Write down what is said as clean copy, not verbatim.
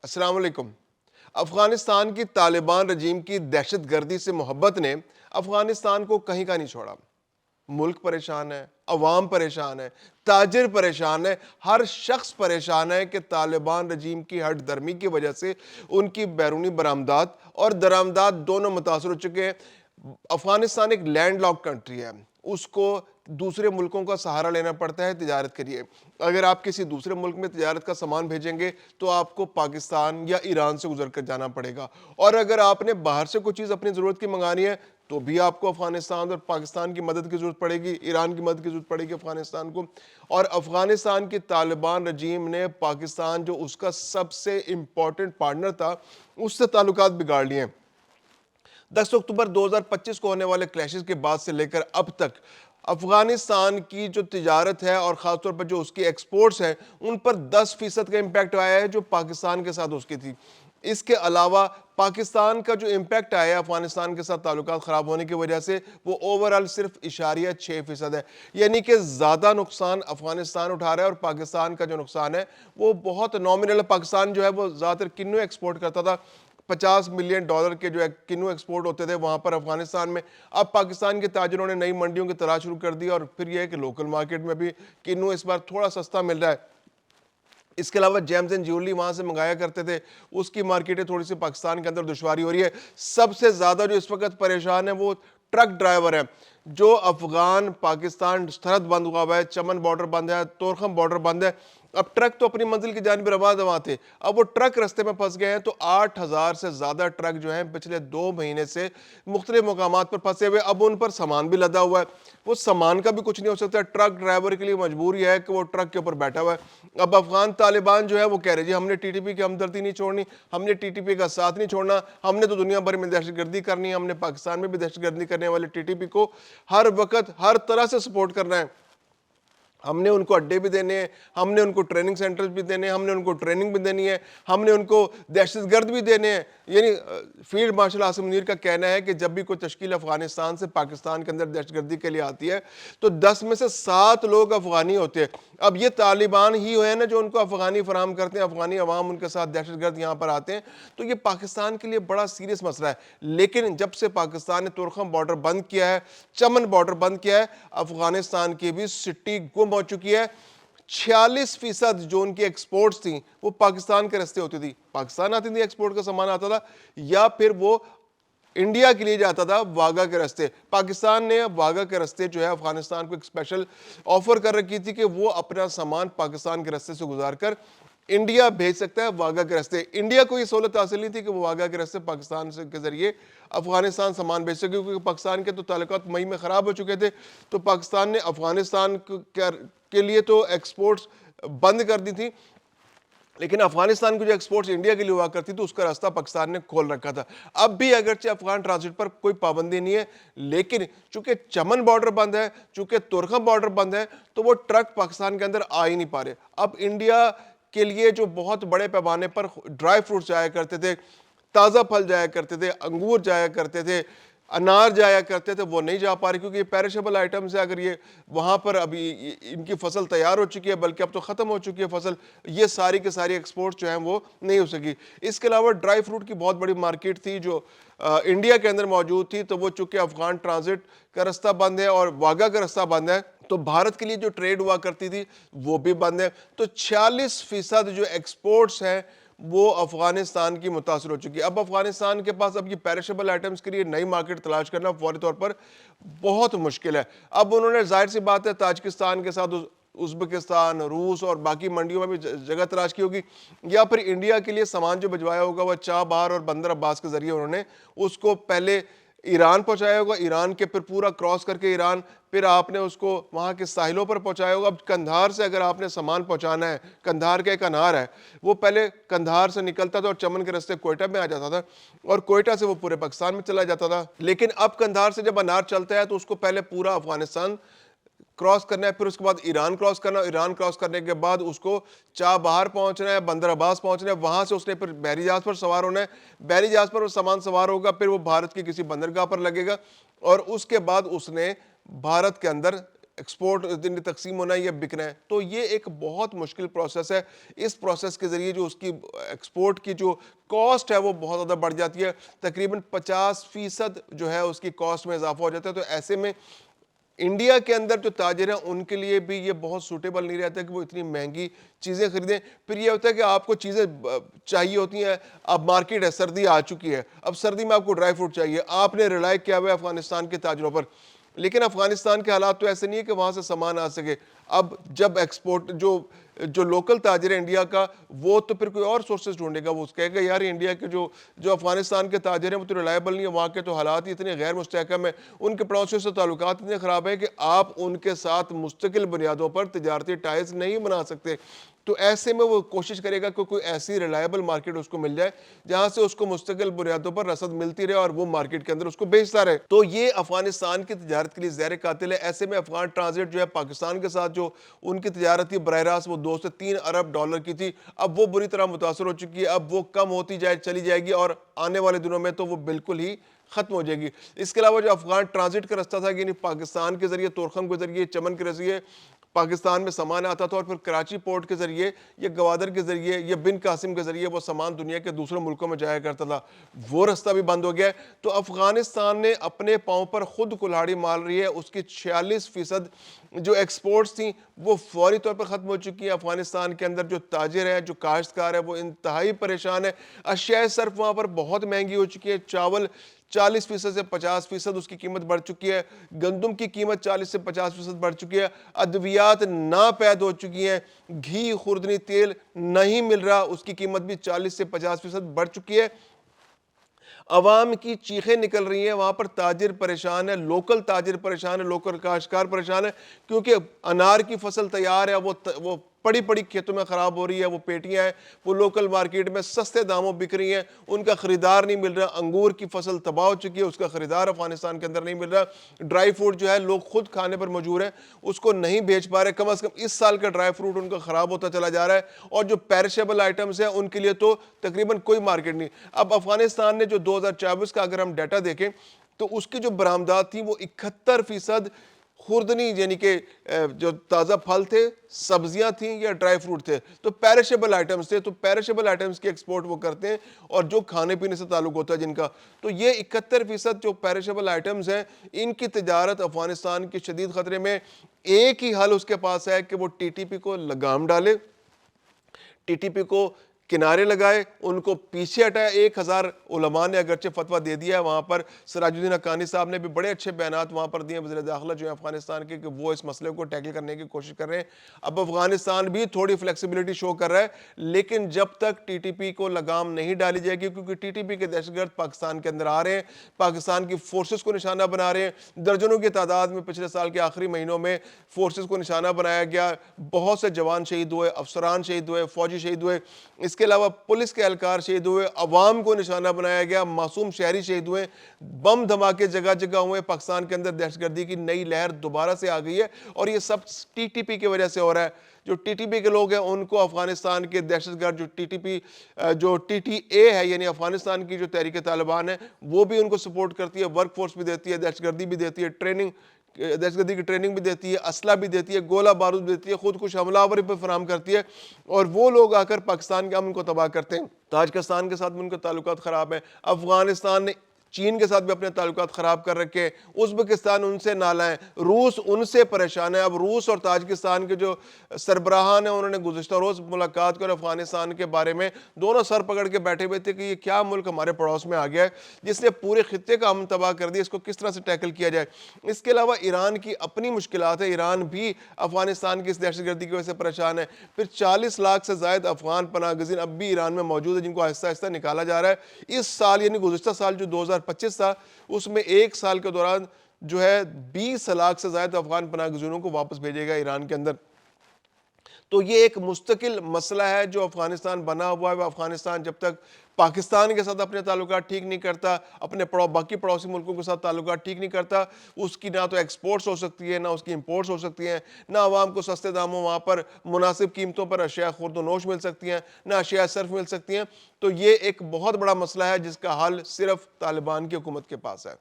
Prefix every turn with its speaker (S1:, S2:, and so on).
S1: السلام علیکم۔ افغانستان کی طالبان رجیم کی دہشت گردی سے محبت نے افغانستان کو کہیں کا نہیں چھوڑا۔ ملک پریشان ہے، عوام پریشان ہے، تاجر پریشان ہے، ہر شخص پریشان ہے کہ طالبان رجیم کی ہٹ درمی کی وجہ سے ان کی بیرونی برآمدات اور درآمدات دونوں متاثر ہو چکے ہیں۔ افغانستان ایک لینڈ لاک کنٹری ہے، اس کو دوسرے ملکوں کا سہارا لینا پڑتا ہے تجارت کے لیے۔ اگر آپ کسی دوسرے ملک میں تجارت کا سامان بھیجیں گے تو آپ کو پاکستان یا ایران سے گزر کر جانا پڑے گا، اور اگر آپ نے باہر سے کوئی چیز اپنی ضرورت کی منگانی ہے تو بھی آپ کو افغانستان اور پاکستان کی مدد کی ضرورت پڑے گی، ایران کی مدد کی ضرورت پڑے گی افغانستان کو۔ اور افغانستان کی طالبان رجیم نے پاکستان جو اس کا سب سے امپورٹنٹ پارٹنر تھا اس سے تعلقات بگاڑ لیے ہیں۔ 10 اکتوبر 2025 کو ہونے والے کلیشز کے بعد سے لے کر اب تک افغانستان کی جو تجارت ہے اور خاص طور پر جو اس کی ایکسپورٹس ہیں ان پر 10% کا امپیکٹ آیا ہے جو پاکستان کے ساتھ اس کی تھی۔ اس کے علاوہ پاکستان کا جو امپیکٹ آیا ہے افغانستان کے ساتھ تعلقات خراب ہونے کی وجہ سے وہ اوورال صرف 0.6% ہے، یعنی کہ زیادہ نقصان افغانستان اٹھا رہا ہے اور پاکستان کا جو نقصان ہے وہ بہت نامنل ہے۔ پاکستان جو ہے وہ زیادہ تر کنو ایکسپورٹ کرتا تھا، $50 ملین کے جو کنو ایکسپورٹ ہوتے تھے وہاں پر افغانستان میں۔ اب پاکستان کے تاجروں نے نئی منڈیوں کی تلاش شروع کر دی اور پھر یہ ہے کہ لوکل مارکیٹ میں بھی کنو اس بار تھوڑا سستا مل رہا ہے۔ اس کے علاوہ جیمز اینڈ جیولری وہاں سے منگایا کرتے تھے، اس کی مارکیٹیں تھوڑی سی پاکستان کے اندر دشواری ہو رہی ہے۔ سب سے زیادہ جو اس وقت پریشان ہے وہ ٹرک ڈرائیور ہیں، جو افغان پاکستان سرحد بند ہوا ہے، چمن بارڈر بند ہے، تورخم بارڈر بند ہے۔ اب ٹرک تو اپنی منزل کی جانب رواں تھے، اب وہ ٹرک رستے میں پھنس گئے ہیں، تو 8,000 سے زیادہ ٹرک جو ہیں پچھلے 2 مہینے سے مختلف مقامات پر پھنسے ہوئے، اب ان پر سامان بھی لدا ہوا ہے، وہ سامان کا بھی کچھ نہیں ہو سکتا۔ ٹرک ڈرائیور کے لیے مجبوری ہے کہ وہ ٹرک کے اوپر بیٹھا ہوا ہے۔ اب افغان طالبان جو ہے وہ کہہ رہے جی ہم نے ٹی ٹی پی کی ہمدردی نہیں چھوڑنی، ہم نے ٹی ٹی پی کا ساتھ نہیں چھوڑنا، ہم نے تو دنیا بھر میں دہشت گردی کرنی ہے، ہم نے پاکستان میں بھی دہشت گردی کرنے والے ٹی ٹی پی کو ہر وقت ہر طرح سے سپورٹ کرنا ہے۔ ہم نے ان کو اڈے بھی دینے ہیں، ہم نے ان کو ٹریننگ سینٹرز بھی دینے ہیں، ہم نے ان کو ٹریننگ بھی دینی ہے، ہم نے ان کو دہشت گرد بھی دینے ہیں۔ یعنی فیلڈ مارشل عاصم منیر کا کہنا ہے کہ جب بھی کوئی تشکیل افغانستان سے پاکستان کے اندر دہشت گردی کے لیے آتی ہے تو 10 میں سے 7 لوگ افغانی ہوتے ہیں۔ اب یہ طالبان ہی ہوئے ہیں نا جو ان کو افغانی فراہم کرتے ہیں، افغانی عوام ان کے ساتھ دہشت گرد یہاں پر آتے ہیں، تو یہ پاکستان کے لیے بڑا سیریس مسئلہ ہے۔ لیکن جب سے پاکستان نے تورخم بارڈر بند کیا ہے، چمن بارڈر بند کیا ہے، افغانستان کی بھی سٹی گم ہو چکی ہے۔ 46% جو ان کی ایکسپورٹس تھیں وہ پاکستان کے رستے ہوتی تھی، پاکستان آتی تھی ایکسپورٹ کا سامان آتا تھا، یا پھر وہ انڈیا کے لیے جاتا تھا واگا کے رستے۔ پاکستان نے واگا کے رستے جو ہے افغانستان کو ایک اسپیشل آفر کر رکھی تھی کہ وہ اپنا سامان پاکستان کے رستے سے گزار کر انڈیا بھیج سکتا ہے واگا کے رستے۔ انڈیا کو یہ سہولت حاصل نہیں تھی کہ وہ واگا کے رستے پاکستان کے ذریعے افغانستان سامان بھیج سکے، کیونکہ پاکستان کے تو تعلقات مئی میں خراب ہو چکے تھے، تو پاکستان نے افغانستان کے لیے تو ایکسپورٹس بند کر دی تھی، لیکن افغانستان کی جو ایکسپورٹس انڈیا کے لیے ہوا کرتی تھی اس کا راستہ پاکستان نے کھول رکھا تھا۔ اب بھی اگرچہ افغان ٹرانزٹ پر کوئی پابندی نہیں ہے، لیکن چونکہ چمن بارڈر بند ہے، چونکہ تورخم بارڈر بند ہے، تو وہ ٹرک پاکستان کے اندر آ ہی نہیں پا رہے۔ اب انڈیا کے لیے جو بہت بڑے پیمانے پر ڈرائی فروٹس جایا کرتے تھے، تازہ پھل جایا کرتے تھے، انگور جایا کرتے تھے، انار جایا کرتے تھے، وہ نہیں جا پا رہے کیونکہ یہ پیرشیبل آئٹمز ہے۔ اگر یہ وہاں پر ابھی ان کی فصل تیار ہو چکی ہے، بلکہ اب تو ختم ہو چکی ہے فصل، یہ ساری کے ساری ایکسپورٹ جو ہیں وہ نہیں ہو سکی۔ اس کے علاوہ ڈرائی فروٹ کی بہت بڑی مارکیٹ تھی جو انڈیا کے اندر موجود تھی، تو وہ چونکہ افغان ٹرانزٹ کا رستہ بند ہے اور واگا کا رستہ بند ہے، تو بھارت کے لیے جو ٹریڈ ہوا کرتی تھی وہ بھی بند ہے۔ تو 46% جو ایکسپورٹس ہیں وہ افغانستان کی متاثر ہو چکی ہے۔ اب افغانستان کے پاس اب یہ پیرشیبل آئٹمز کے لیے نئی مارکیٹ تلاش کرنا فوری طور پر بہت مشکل ہے۔ اب انہوں نے ظاہر سی بات ہے تاجکستان کے ساتھ ازبکستان، روس اور باقی منڈیوں میں بھی جگہ تلاش کی ہوگی، یا پھر انڈیا کے لیے سامان جو بھجوایا ہوگا وہ چابہار اور بندر عباس کے ذریعے انہوں نے اس کو پہلے ایران پہنچایا ہوگا، ایران کے پھر پورا کراس کر کے ایران، پھر آپ نے اس کو وہاں کے ساحلوں پر پہنچایا ہوگا۔ اب قندھار سے اگر آپ نے سامان پہنچانا ہے، قندھار کا ایک انار ہے، وہ پہلے قندھار سے نکلتا تھا اور چمن کے رستے کوئٹہ میں آ جاتا تھا، اور کوئٹہ سے وہ پورے پاکستان میں چلا جاتا تھا۔ لیکن اب قندھار سے جب انار چلتا ہے تو اس کو پہلے پورا افغانستان کراس کرنا ہے، پھر اس کے بعد ایران کراس کرنا ہے، ایران کراس کرنے کے بعد اس کو چابہار پہنچنا ہے، بندر عباس پہنچنا ہے، وہاں سے اس نے پھر بحری جہاز پر سوار ہونا ہے، بحری جہاز پر وہ سامان سوار ہوگا، پھر وہ بھارت کی کسی بندرگاہ پر لگے گا، اور اس کے بعد اس نے بھارت کے اندر ایکسپورٹ تقسیم ہونا ہے یا بکنا ہے. تو یہ ایک بہت مشکل پروسیس ہے. اس پروسیس کے ذریعے جو اس کی ایکسپورٹ کی جو کاسٹ ہے وہ بہت زیادہ بڑھ جاتی ہے. تقریباً 50% جو ہے اس کی کاسٹ میں اضافہ ہو جاتا ہے. تو ایسے میں انڈیا کے اندر جو تاجر ہیں ان کے لیے بھی یہ بہت سوٹیبل نہیں رہتا کہ وہ اتنی مہنگی چیزیں خریدیں. پھر یہ ہوتا ہے کہ آپ کو چیزیں چاہیے ہوتی ہیں. اب مارکیٹ ہے, سردی آ چکی ہے, اب سردی میں آپ کو ڈرائی فروٹ چاہیے, آپ نے ریلائی کیا ہوا ہے افغانستان کے تاجروں پر. لیکن افغانستان کے حالات تو ایسے نہیں ہے کہ وہاں سے سامان آ سکے. اب جب ایکسپورٹ جو لوکل تاجر ہے انڈیا کا, وہ تو پھر کوئی اور سورسز ڈھونڈے گا. وہ کہے گا یار انڈیا کے جو افغانستان کے تاجر ہیں وہ تو ریلائبل نہیں ہے, وہاں کے تو حالات ہی اتنے غیر مستحکم ہیں, ان کے پڑوسیوں سے تعلقات اتنے خراب ہیں کہ آپ ان کے ساتھ مستقل بنیادوں پر تجارتی ٹائز نہیں بنا سکتے. تو ایسے میں وہ کوشش کرے گا کہ کوئی ایسی ریلائبل مارکیٹ اس کو مل جائے جہاں سے اس کو مستقل بنیادوں پر رسد ملتی رہے اور وہ مارکیٹ کے اندر اس کو بیچتا رہے. تو یہ افغانستان کی تجارت کے لیے زہر قاتل ہے. ایسے میں افغان ٹرانزٹ جو ہے پاکستان کے ساتھ جو ان کی تجارت تھی براہ راست وہ 2 سے 3 ارب ڈالر کی تھی, اب وہ بری طرح متاثر ہو چکی ہے. اب وہ کم ہوتی چلی جائے گی اور آنے والے دنوں میں تو وہ بالکل ہی ختم ہو جائے گی. اس کے علاوہ جو افغان ٹرانزٹ کا رستہ تھا یعنی پاکستان کے ذریعے تورخم کے ذریعے چمن کے ذریعے پاکستان میں سامان آتا تھا اور پھر کراچی پورٹ کے ذریعے یا گوادر کے ذریعے یا بن قاسم کے ذریعے وہ سامان دنیا کے دوسرے ملکوں میں جایا کرتا تھا, وہ رستہ بھی بند ہو گیا ہے. تو افغانستان نے اپنے پاؤں پر خود کلہاڑی مار رہی ہے. اس کی 46% جو ایکسپورٹس تھیں وہ فوری طور پر ختم ہو چکی ہیں. افغانستان کے اندر جو تاجر ہیں, جو کاشتکار ہے, وہ انتہائی پریشان ہے. اشیاء صرف وہاں پر بہت مہنگی ہو چکی ہے. چاول 40% سے 50% اس کی قیمت بڑھ چکی ہے. گندم کی قیمت 40 سے 50% بڑھ چکی ہے. ادویات ناپید ہو چکی ہیں. گھی, خوردنی تیل نہیں مل رہا, اس کی قیمت بھی 40 سے 50% بڑھ چکی ہے. عوام کی چیخیں نکل رہی ہیں. وہاں پر تاجر پریشان ہے, لوکل تاجر پریشان ہے, لوکل کاشتکار پریشان ہے, کیونکہ انار کی فصل تیار ہے, وہ پڑی کھیتوں میں خراب ہو رہی ہے. وہ پیٹیاں ہیں, وہ لوکل مارکیٹ میں سستے داموں بک رہی ہیں, ان کا خریدار نہیں مل رہا. انگور کی فصل تباہ ہو چکی ہے, اس کا خریدار افغانستان کے اندر نہیں مل رہا. ڈرائی فروٹ جو ہے لوگ خود کھانے پر مجبور ہیں, اس کو نہیں بیچ پا رہے. کم از کم اس سال کا ڈرائی فروٹ ان کا خراب ہوتا چلا جا رہا ہے, اور جو پیرشیبل آئٹمز ہیں ان کے لیے تو تقریباً کوئی مارکیٹ نہیں. اب افغانستان نے جو 2024 کا اگر ہم ڈیٹا دیکھیں تو اس کی جو برآمدات تھیں وہ 71% خوردنی یعنی کہ جو تازہ پھل تھے, سبزیاں تھیں یا ڈرائی فروٹ تھے, تو پیرشیبل آئٹمز تھے. تو پیرشیبل آئٹمز کی ایکسپورٹ وہ کرتے ہیں اور جو کھانے پینے سے تعلق ہوتا ہے جن کا, تو یہ 71% جو پیرشیبل آئٹمز ہیں ان کی تجارت افغانستان کی شدید خطرے میں. ایک ہی حل اس کے پاس ہے کہ وہ ٹی ٹی پی کو لگام ڈالے, ٹی ٹی پی کو کنارے لگائے, ان کو پیچھے ہٹائے. 1000 علماء نے اگرچہ فتویٰ دے دیا ہے وہاں پر, سراج الدین حقانی صاحب نے بھی بڑے اچھے بیانات وہاں پر دیے, وزیر داخلہ جو ہے افغانستان کے, کہ وہ اس مسئلے کو ٹیکل کرنے کی کوشش کر رہے ہیں. اب افغانستان بھی تھوڑی فلیکسیبلٹی شو کر رہا ہے, لیکن جب تک ٹی ٹی پی کو لگام نہیں ڈالی جائے گی, کیونکہ ٹی ٹی پی کے دہشت گرد پاکستان کے اندر آ رہے ہیں, پاکستان کی فورسز کو نشانہ بنا رہے ہیں. درجنوں کی تعداد میں پچھلے سال کے آخری مہینوں میں فورسز کو نشانہ بنایا گیا. بہت سے جوان شہید ہوئے, افسران شہید ہوئے, فوجی شہید ہوئے. اس کے علاوہ پولیس کے اہلکار شہید ہوئے, عوام کو نشانہ بنایا گیا, معصوم شہری شہید ہوئے, بم دھماکے جگہ جگہ ہوئے. پاکستان کے اندر دہشت گردی کی نئی لہر دوبارہ سے آ گئی ہے, اور یہ سب ٹی ٹی پی کی وجہ سے ہو رہا ہے. جو ٹی ٹی پی کے لوگ ہیں ان کو افغانستان کے دہشت گرد جو ٹی ٹی اے ہے یعنی افغانستان کی جو تحریک طالبان ہے وہ بھی ان کو سپورٹ کرتی ہے, ورک فورس بھی دیتی ہے, دہشت گردی بھی دیتی ہے, دہشت گردی کی ٹریننگ بھی دیتی ہے, اسلحہ بھی دیتی ہے, گولہ بارود بھی دیتی ہے, خود کش حملہ آوری پر فراہم کرتی ہے, اور وہ لوگ آ کر پاکستان کے امن کو تباہ کرتے ہیں. تاجکستان کے ساتھ بھی ان کے تعلقات خراب ہیں. افغانستان نے چین کے ساتھ بھی اپنے تعلقات خراب کر رکھے ہیں. ازبکستان ان سے نالا ہے, روس ان سے پریشان ہے. اب روس اور تاجکستان کے جو سربراہان ہیں انہوں نے گزشتہ روز ملاقات کی اور افغانستان کے بارے میں دونوں سر پکڑ کے بیٹھے ہوئے تھے کہ یہ کیا ملک ہمارے پڑوس میں آ گیا ہے جس نے پورے خطے کا امن تباہ کر دیا, اس کو کس طرح سے ٹیکل کیا جائے. اس کے علاوہ ایران کی اپنی مشکلات ہیں, ایران بھی افغانستان کی اس دہشت گردی کی وجہ سے پریشان ہے. پھر 40 لاکھ سے زائد افغان پناہ گزین اب بھی ایران میں موجود ہیں جن کو آہستہ آہستہ نکالا جا رہا ہے. اس سال یعنی گزشتہ سال جو 2025 تھا اس میں ایک سال کے دوران جو ہے 20 لاکھ سے زائد افغان پناہ گزینوں کو واپس بھیجے گا ایران کے اندر. تو یہ ایک مستقل مسئلہ ہے جو افغانستان بنا ہوا ہے. افغانستان جب تک پاکستان کے ساتھ اپنے تعلقات ٹھیک نہیں کرتا, اپنے باقی پڑوسی ملکوں کے ساتھ تعلقات ٹھیک نہیں کرتا, اس کی نہ تو ایکسپورٹس ہو سکتی ہے, نہ اس کی امپورٹس ہو سکتی ہیں, نہ عوام کو سستے داموں وہاں پر مناسب قیمتوں پر اشیاء خورد و نوش مل سکتی ہیں, نہ اشیاء صرف مل سکتی ہیں. تو یہ ایک بہت بڑا مسئلہ ہے جس کا حل صرف طالبان کی حکومت کے پاس ہے.